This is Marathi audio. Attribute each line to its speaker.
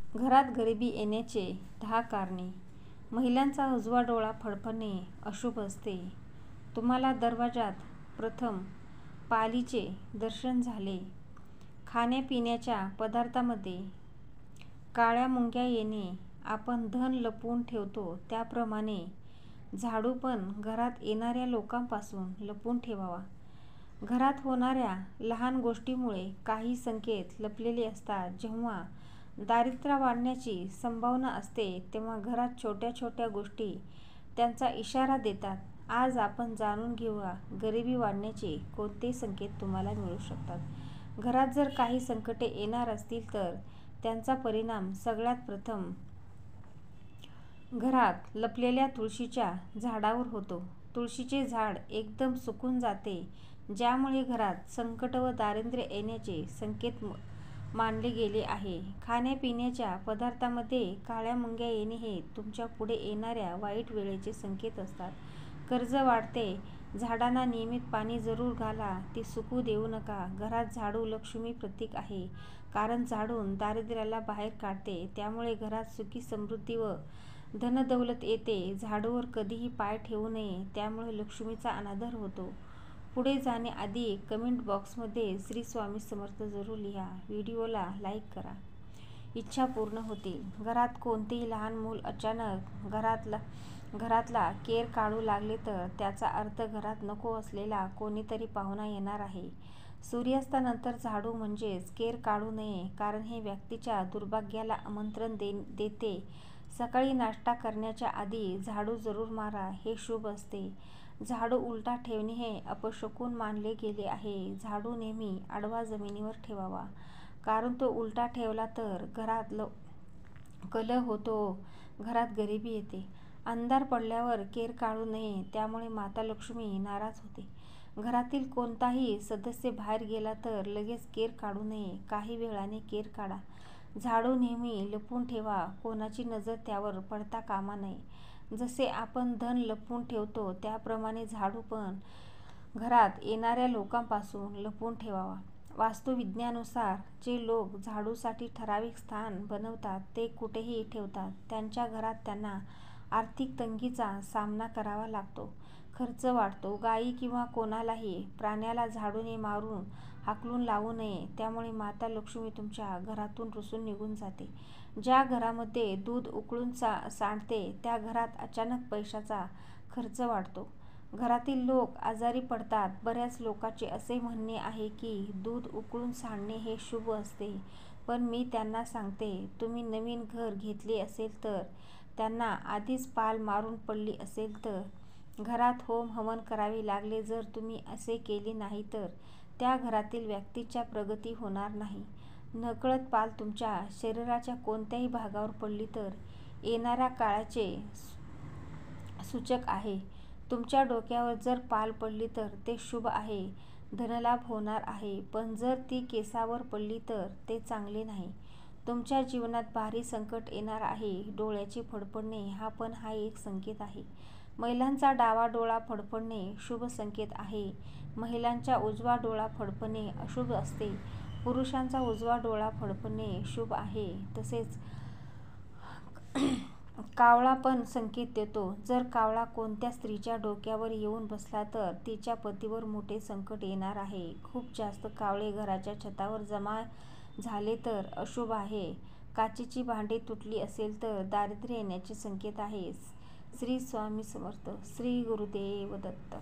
Speaker 1: घरात गरिबी येण्याचे 10 कारणे. महिलांचा उजवा डोळा फडफडणे अशुभ असते. तुम्हाला दरवाजात प्रथम पालीचे दर्शन झाले. खाण्यापिण्याच्या पदार्थांमध्ये काळ्या मुंग्या येणे. आपण धन लपवून ठेवतो त्याप्रमाणे झाडू पण घरात येणाऱ्या लोकांपासून लपवून ठेवावा. घरात होणाऱ्या लहान गोष्टींमुळे काही संकेत लपलेले असतात. जेव्हा दारिद्र्य वाढण्याची संभावना असते तेव्हा घरात छोट्या छोट्या गोष्टी त्यांचा इशारा देतात. आज आपण जाणून घेऊया गरिबी वाढण्याचे कोणते संकेत तुम्हाला मिळू शकतात. घरात जर काही संकटे येणार असतील तर त्यांचा परिणाम सगळ्यात प्रथम घरात लपलेल्या तुळशीच्या झाडावर होतो. तुळशीचे झाड एकदम सुकून जाते, ज्यामुळे घरात संकट व दारिद्र्य येण्याचे संकेत मानले गेले आहे. खाण्यापिण्याच्या पदार्थांमध्ये काळ्या मुंग्या येणे हे तुमच्या पुढे येणाऱ्या वाईट वेळेचे संकेत असतात. कर्ज वाढते. झाडांना नियमित पाणी जरूर घाला, ती सुकू देऊ नका. घरात झाडू लक्ष्मी प्रतीक आहे, कारण झाडून दारिद्र्याला बाहेर काढते. त्यामुळे घरात सुखी समृद्धी व धनदौलत येते. झाडूवर कधीही पाय ठेवू नये, त्यामुळे लक्ष्मीचा अनादर होतो. पुढे जाण्याआधी कमेंट बॉक्समध्ये श्री स्वामी समर्थ जरूर लिहा. व्हिडिओला लाईक करा. इच्छा पूर्ण होतील. घरात कोणतेही लहान मूल अचानक घरातला केर काढू लागले तर त्याचा अर्थ घरात नको असलेला कोणीतरी पाहुणा येणार आहे. सूर्यास्तानंतर झाडू म्हणजेच केर काढू नये, कारण हे व्यक्तीच्या दुर्भाग्याला आमंत्रण देते. सकाळी नाश्ता करण्याच्या आधी झाडू जरूर मारा, हे शुभ असते. झाडू उलटा ठेवणे हे अपशकुन मानले गेले आहे. झाडू नेहमी आडवा जमिनीवर ठेवावा, कारण तो उलटा ठेवला तर घरात कलह होतो, घरात गरिबी येते. अंधार पडल्यावर केर काढू नये, त्यामुळे माता लक्ष्मी नाराज होते. घरातील कोणताही सदस्य बाहेर गेला तर लगेच केर काढू नये, काही वेळाने केर काढा. झाडू नेहमी लपवून ठेवा, कोणाची नजर त्यावर पडता कामा नये. जसे आपण धन लपवून ठेवतो त्याप्रमाणे झाडू पण घरात येणाऱ्या लोकांपासून लपवून ठेवावा. वास्तुविज्ञानानुसार जे लोक झाडूसाठी ठराविक स्थान बनवतात ते कुठेही ठेवतात, त्यांच्या घरात त्यांना आर्थिक तंगीचा सामना करावा लागतो. खर्च वाढतो. गायी किंवा कोणालाही प्राण्याला झाडूने मारून हाकलून लावू नये, त्यामुळे माता लक्ष्मी तुमच्या घरातून रुसून निघून जाते. ज्या घरामध्ये दूध उकळून सांडते त्या घरात अचानक पैशाचा खर्च वाढतो. घरातील लोक आजारी पडतात. बऱ्याच लोकांचे असे म्हणणे आहे की दूध उकळून सांडणे हे शुभ असते, पण मी त्यांना सांगते, तुम्ही नवीन घर घेतले असेल तर त्यांना आधीच पाल मारून पडली असेल तर घरात होम हवन करावे लागेल. जर तुम्ही असे केले नाही तर त्या घरातील व्यक्तीच्या प्रगती होणार नाही. नकळत पाल तुमच्या शरीराच्या कोणत्याही भागावर पडली तर येणाऱ्या काळाचे सूचक आहे. तुमच्या डोक्यावर जर पाल पडली तर ते शुभ आहे, धनलाभ होणार आहे, पण जर ती केसावर पडली तर ते चांगले नाही. तुमच्या जीवनात भारी संकट येणार आहे. डोळ्याचे फडफडणे हा एक संकेत आहे. महिलांचा डावा डोळा फडफडणे शुभ संकेत आहे. महिलांचा उजवा डोळा फडफडणे अशुभ असते. पुरुषांचा उजवा डोळा फडफडणे शुभ आहे. तसेच कावळा पण संकेत देतो. जर कावळा कोणत्या स्त्रीच्या डोक्यावर येऊन बसला तर तिच्या पतीवर मोठे संकट येणार आहे. खूप जास्त कावळे घराच्या छतावर जमा झाले तर अशुभ आहे. काचेची भांडी तुटली असेल तर दारिद्र्य येण्याचे संकेत आहे. श्री स्वामी समर्थ. श्री गुरुदेव दत्त.